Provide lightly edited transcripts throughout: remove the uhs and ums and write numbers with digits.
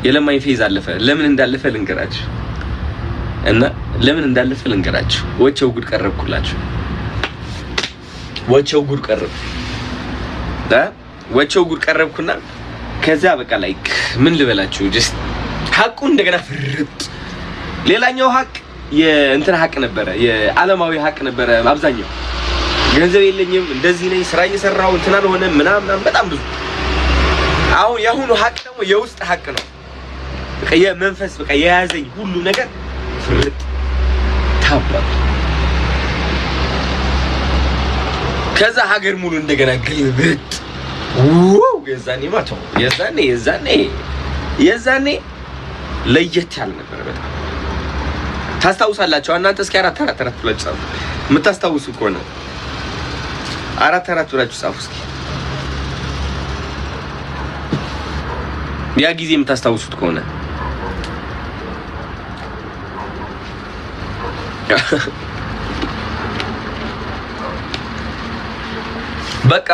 የለማኝ ፌዝ አለፈ። ለምን እንዳለፈ ልንገራችሁ እና ለምን እንዳለፈ ልንገራችሁ። ወቸው ጉድ ቀረብኩላችሁ። ወቸው ጉድ ቀረብኩና ከዛ በቃ ላይክ ምን ልበላችሁ ጀስት ሐቁ እንደገና ፍርጥ። ሌላኛው ሐቅ የእንትን ሐቅ ነበረ፣ የዓለማዊ ሐቅ ነበረ። አብዛኛው ገንዘብ የለኝም እንደዚህ ነኝ ስራ እየሰራው እንትና ሆነ ምናምን በጣም ብዙ። አሁን ያሁኑ ሐቅ ደግሞ የውስጥ ሐቅ ነው። በቃ የመንፈስ በቃ የያዘኝ ሁሉ ነገር ፍርጥ ታባል። ከዛ ሀገር ሙሉ እንደገና ግልብጥ ዋው! የዛኔ ማተው የዛኔ ለየት ያለ ነበር በጣም። ታስታውሳላችሁ እናንተ? እስኪ አራት ብላችሁ ጻፉ። የምታስታውሱ ከሆነ አራት ብላችሁ ጻፉ እስኪ። ያ ጊዜ የምታስታውሱት ከሆነ በቃ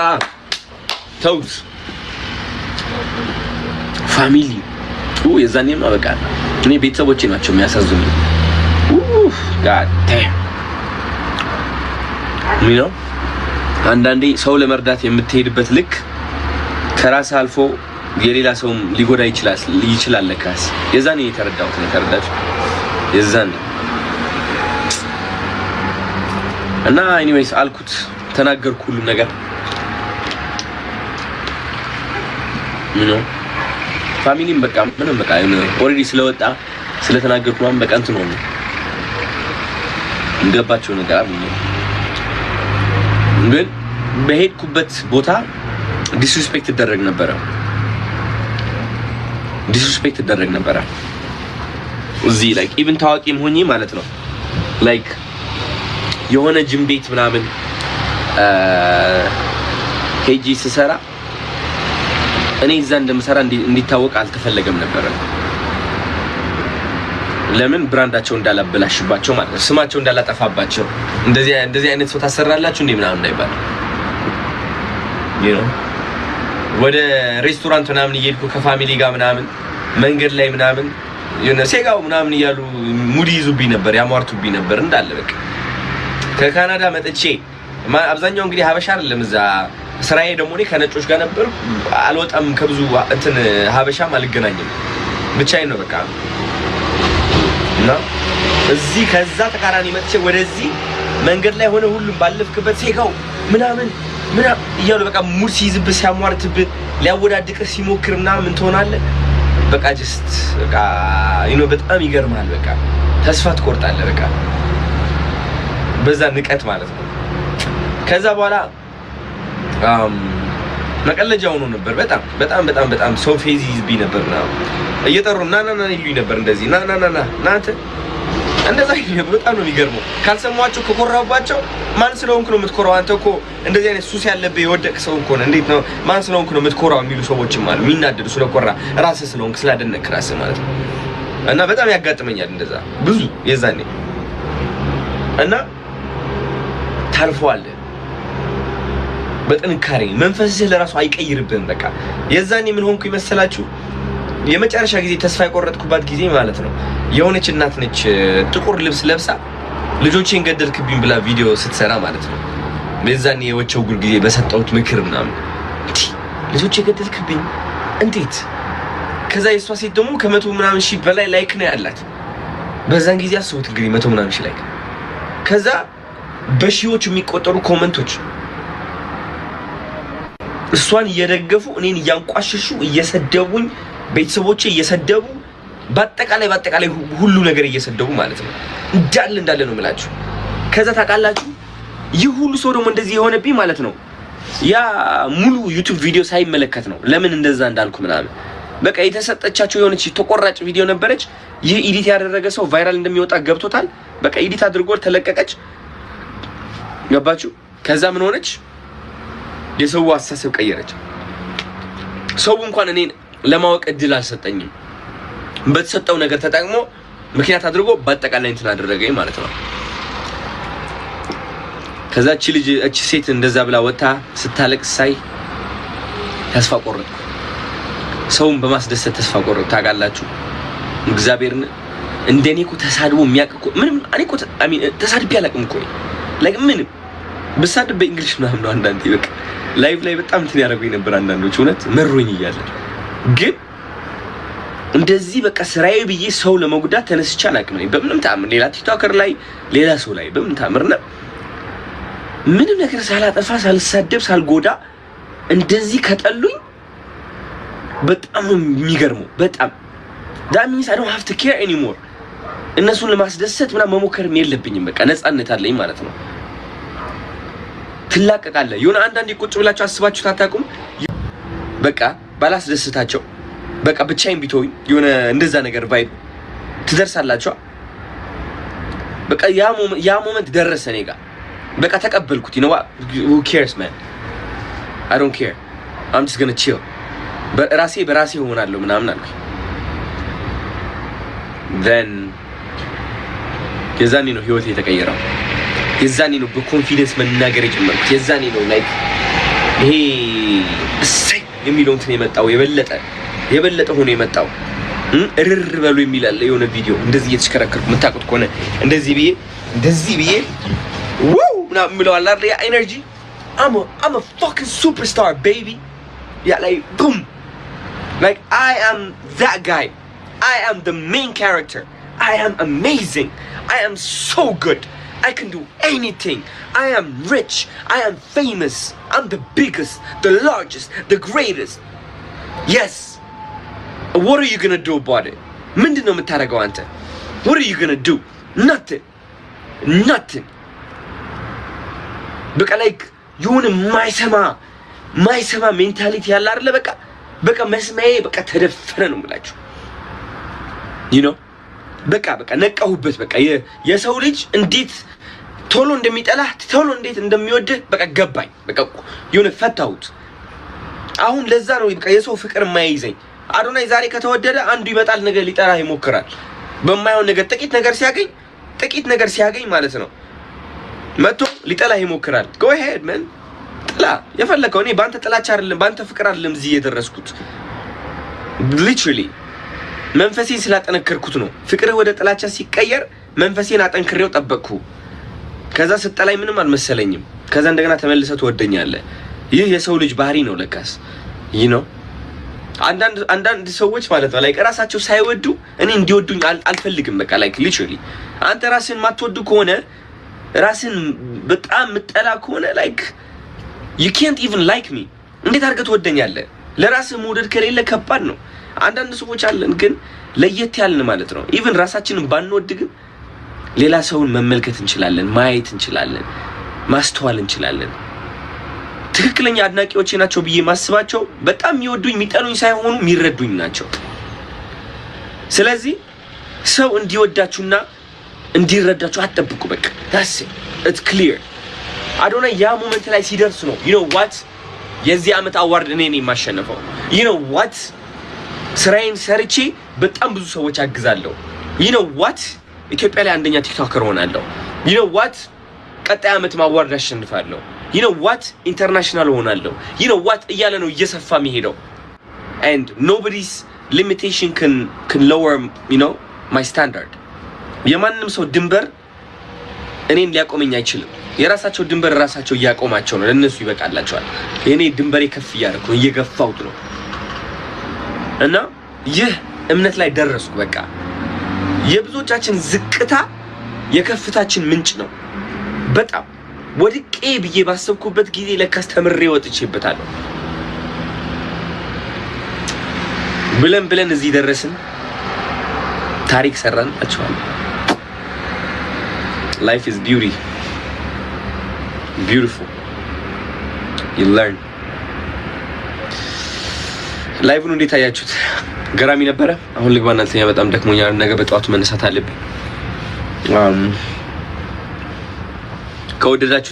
ተውት። ፋሚሊ የዛኔማ በቃ እኔ ቤተሰቦቼ ናቸው የሚያሳዝኑኝ። ጋድ ነው አንዳንዴ ሰው ለመርዳት የምትሄድበት ልክ ከራስ አልፎ የሌላ ሰውም ሊጎዳ ይችላል ለካስ። የዛኔ የተረዳሁት ነው። ተረዳችሁ? የዛኔ እና ኤኒዌይስ አልኩት፣ ተናገርኩ ሁሉ ነገር ነው። ፋሚሊም በቃ ምንም በቃ ኦሬዲ ስለወጣ ስለተናገርኩ ነው በቃ እንትን ነው እንገባቸው ነገር አለ። ግን በሄድኩበት ቦታ ዲስሪስፔክት ይደረግ ነበረ። እዚህ ላይክ ኢቭን ታዋቂም ሆኜ ማለት ነው ላይክ የሆነ ጅም ቤት ምናምን ሄጂ ስሰራ እኔ እዛ እንደምሰራ እንዲታወቅ አልተፈለገም ነበር። ለምን ብራንዳቸው እንዳላበላሽባቸው ማለት ነው፣ ስማቸው እንዳላጠፋባቸው። እንደዚህ አይነት ሰው ታሰራላችሁ እንዴ ምናምን እንዳይባል ወደ ሬስቶራንት ምናምን እየሄድኩ ከፋሚሊ ጋር ምናምን መንገድ ላይ ምናምን የሆነ ሴጋው ምናምን እያሉ ሙዲ ይዙብኝ ነበር፣ ያሟርቱብኝ ነበር እንዳለ በቃ። ከካናዳ መጥቼ አብዛኛው እንግዲህ ሀበሻ አይደለም እዛ ስራዬ ደግሞ እኔ ከነጮች ጋር ነበር። አልወጣም ከብዙ እንትን ሀበሻም አልገናኝም፣ ብቻዬን ነው በቃ። እና እዚህ ከዛ ተቃራኒ መጥቼ ወደዚህ መንገድ ላይ ሆነ ሁሉም ባለፍክበት ሴጋው ምናምን እያሉ በቃ ሙድ ሲይዝብህ ሲያሟርትብህ ሊያወዳድቅህ ሲሞክር ምናምን ትሆናለህ በቃ። ጀስት በቃ በጣም ይገርማል በቃ። ተስፋ ትቆርጣለህ በቃ በዛ ንቀት ማለት ነው። ከዛ በኋላ መቀለጃ ሆኖ ነበር በጣም ሰው ፌዝ ይዝብኝ ነበርና እየጠሩ ና ይሉኝ ነበር እንደዚህ ና አንተ እንደዛ ይሄ በጣም ነው የሚገርመው። ካልሰማችሁ ከኮራባቸው ማን ስለሆንኩ ነው የምትኮራው? አንተ እኮ እንደዚህ አይነት ሱስ ያለብህ የወደቅ ሰው እኮ ነው። እንዴት ነው ማን ስለሆንኩ ነው የምትኮራው የሚሉ ሰዎችም አሉ። የሚናደዱ ስለኮራ ራስህ ስለሆንክ ስላደነቅ ራስህ ማለት ነው። እና በጣም ያጋጥመኛል እንደዛ ብዙ የዛኔ እና ታልፈዋለህ በጥንካሬ መንፈስህ ለራሱ አይቀይርብህም በቃ። የዛኔ ምን ሆንኩ ይመስላችሁ? የመጨረሻ ጊዜ ተስፋ የቆረጥኩባት ጊዜ ማለት ነው የሆነች እናት ነች ጥቁር ልብስ ለብሳ ልጆቼን ገደልክብኝ ብላ ቪዲዮ ስትሰራ ማለት ነው። በዛኔ የወቸው ጉር ጊዜ በሰጠሁት ምክር ምናምን ልጆቼ ገደልክብኝ እንዴት? ከዛ የሷ ሴት ደግሞ ከመቶ ምናምን ሺህ በላይ ላይክ ነው ያላት በዛን ጊዜ። አስቡት እንግዲህ 100 ምናምን ሺህ ላይክ። ከዛ በሺዎች የሚቆጠሩ ኮሜንቶች እሷን እየደገፉ እኔን እያንቋሽሹ እየሰደቡኝ፣ ቤተሰቦቼ እየሰደቡ በአጠቃላይ ሁሉ ነገር እየሰደቡ ማለት ነው። እንዳለ ነው የምላችሁ። ከዛ ታውቃላችሁ ይህ ሁሉ ሰው ደግሞ እንደዚህ የሆነብኝ ማለት ነው ያ ሙሉ ዩቲዩብ ቪዲዮ ሳይመለከት ነው። ለምን እንደዛ እንዳልኩ ምናምን በቃ የተሰጠቻቸው የሆነች ተቆራጭ ቪዲዮ ነበረች። ይህ ኤዲት ያደረገ ሰው ቫይራል እንደሚወጣ ገብቶታል። በቃ ኤዲት አድርጎ ተለቀቀች። ገባችሁ? ከዛ ምን ሆነች? የሰው አስተሳሰብ ቀየረች። ሰው እንኳን እኔን ለማወቅ እድል አልሰጠኝም። በተሰጠው ነገር ተጠቅሞ ምክንያት አድርጎ በአጠቃላይ እንትን አደረገኝ ማለት ነው። ከዛ እቺ ሴት እንደዛ ብላ ወጣ ስታለቅስ ሳይ ተስፋ ቆረጥኩ። ሰውን በማስደሰት ተስፋ ቆርጦ ታጋላችሁ እግዚአብሔርን እንደኔ እኮ ተሳድቦ የሚያቀቁ ምንም እኔ እኮ ተሳድቤ አላቅም እኮ like ምንም በሳድብ በእንግሊሽ ነው አንዳንዴ በቃ ላይቭ ላይ በጣም እንትን ያደርጉኝ ነበር አንዳንዶች እውነት መሮኝ ይያለ ግን እንደዚህ በቃ ስራዬ ብዬ ሰው ለመጉዳት ተነስቼ አላቅም ነው በምንም ታምር ሌላ ቲክቶከር ላይ ሌላ ሰው ላይ በምንም ታምርና ምንም ነገር ሳላጠፋ ሳልሳደብ ሳልጎዳ እንደዚህ ከጠሉኝ በጣም የሚገርመው በጣም that means I don't have to care anymore እነሱን ለማስደሰት ምናምን መሞከርም የለብኝም በቃ ነፃነት አለኝ ማለት ነው ትላቀቃለህ የሆነ አንዳንዴ ቁጭ ብላችሁ አስባችሁ ታጣቁም በቃ ባላስደስታቸው በቃ ብቻዬን ቢተውኝ የሆነ እንደዛ ነገር ቫይብ ትደርሳላችሁ በቃ ያ ሞመንት ደረሰ እኔ ጋር በቃ ተቀበልኩት you know what who cares man I don't care I'm just going to chill በራሴ ሆናለሁ ምናምን አልኩ then የዛኔ ነው ህይወቴ የተቀየረው የዛኔ ነው በኮንፊደንስ መናገር የጀመርኩት የዛኔ ነው ላይክ ይሄ እሰይ የሚለው እንትን የመጣው የበለጠ ሆኖ የመጣው እርር በሉ የሚላል የሆነ ቪዲዮ እንደዚህ እየተሽከረከርኩ መታቀጥ ከሆነ እንደዚህ ብዬ ዋው ምናምን ምለው አለ ያ ኤነርጂ I'm a fucking superstar baby yeah like boom like I am that guy I am the main character I am amazing I am so good I can do anything I am rich I am famous I'm the biggest the largest the greatest yes what are you going to do about it ምንድነው የምታረጋው አንተ what are you going to do nothing በቃ like የሆነ ማይሰማ ሜንታሊቲ ያለ አይደለ በቃ መስማዬ በቃ ተደፈረ ነው የምላችሁ you know በቃ ነቃሁበት በቃ የሰው ልጅ እንዴት ቶሎ እንደሚጠላህ ቶሎ እንዴት እንደሚወድህ በቃ ገባኝ በቃ የሆነ ፈታሁት አሁን ለዛ ነው በቃ የሰው ፍቅር የማይይዘኝ አዶናይ ዛሬ ከተወደደ አንዱ ይመጣል ነገር ሊጠራህ ይሞክራል በማይሆን ነገር ጥቂት ነገር ሲያገኝ ማለት ነው መጥቶ ሊጠላህ ይሞክራል go ahead man ጥላ የፈለከው እኔ ባንተ ጥላቻ አይደለም ባንተ ፍቅር አይደለም እዚህ የደረስኩት literally መንፈሴን ስላጠነከርኩት ነው ፍቅር ወደ ጥላቻ ሲቀየር መንፈሴን አጠንክሬው ጠበቅኩ ከዛ ስጠላይ ምንም አልመሰለኝም ከዛ እንደገና ተመልሰህ ትወደኛለህ ይህ የሰው ልጅ ባህሪ ነው ለካስ you know አንዳንድ ሰዎች ማለት ነው like ራሳቸው ሳይወዱ እኔ እንዲወዱኝ አልፈልግም በቃ like literally አንተ ራስን ማትወዱ ከሆነ ራስን በጣም ምጠላ ከሆነ like you can't even like me እንዴት አድርገህ ትወደኛለህ ለራስህ መውደድ ከሌለ ከባድ ነው አንዳንድ ሰዎች አለን ግን ለየት ያልን ማለት ነው even ራሳችንን ባንወድ ግን ሌላ ሰውን መመልከት እንችላለን ማየት እንችላለን ማስተዋል እንችላለን ትክክለኛ አድናቂዎቼ ናቸው ብዬ ማስባቸው በጣም የሚወዱኝ የሚጠሉኝ ሳይሆኑ የሚረዱኝ ናቸው ስለዚህ ሰው እንዲወዳችሁና እንዲረዳችሁ አትጠብቁ በቃ that's it it's clear አዶናይ ያ ሞመንት ላይ ሲደርስ ነው you know what የዚህ አመት አዋርድ እኔ ነኝ ማሸነፈው you know what ስራዬን ሰርቼ በጣም ብዙ ሰዎች አግዛለሁ you know what ኢትዮጵያ ላይ አንደኛ ቲክቶከር ሆናለሁ you know what ቀጣይ አመት ማዋርድ አሸንፋለሁ you know what ኢንተርናሽናል ሆናለሁ you know what እያለ ነው እየሰፋ የሚሄደው and nobody's limitation can lower you know my standard የማንንም ሰው ድንበር እኔን ሊያቆመኝ አይችልም የራሳቸው ድንበር ራሳቸው ያቆማቸው ነው ለነሱ ይበቃላቸዋል የኔ ድንበሬ ከፍ ያደረኩ ነው እየገፋውት ነው እና ይህ እምነት ላይ ደረስኩ በቃ የብዙዎቻችን ዝቅታ የከፍታችን ምንጭ ነው በጣም ወድቄ ብዬ ባሰብኩበት ጊዜ ለካስ ተምሬ ወጥቼበታለሁ ብለን እዚህ ደረስን ታሪክ ሰራን አቻለ life is beautiful you learn ላይቭን እንዴት አያችሁት ገራሚ ነበረ አሁን ልግባና እንተኛ በጣም ደክሞኛል ነገ በጠዋቱ መነሳት አለብኝ ከወደዳችሁ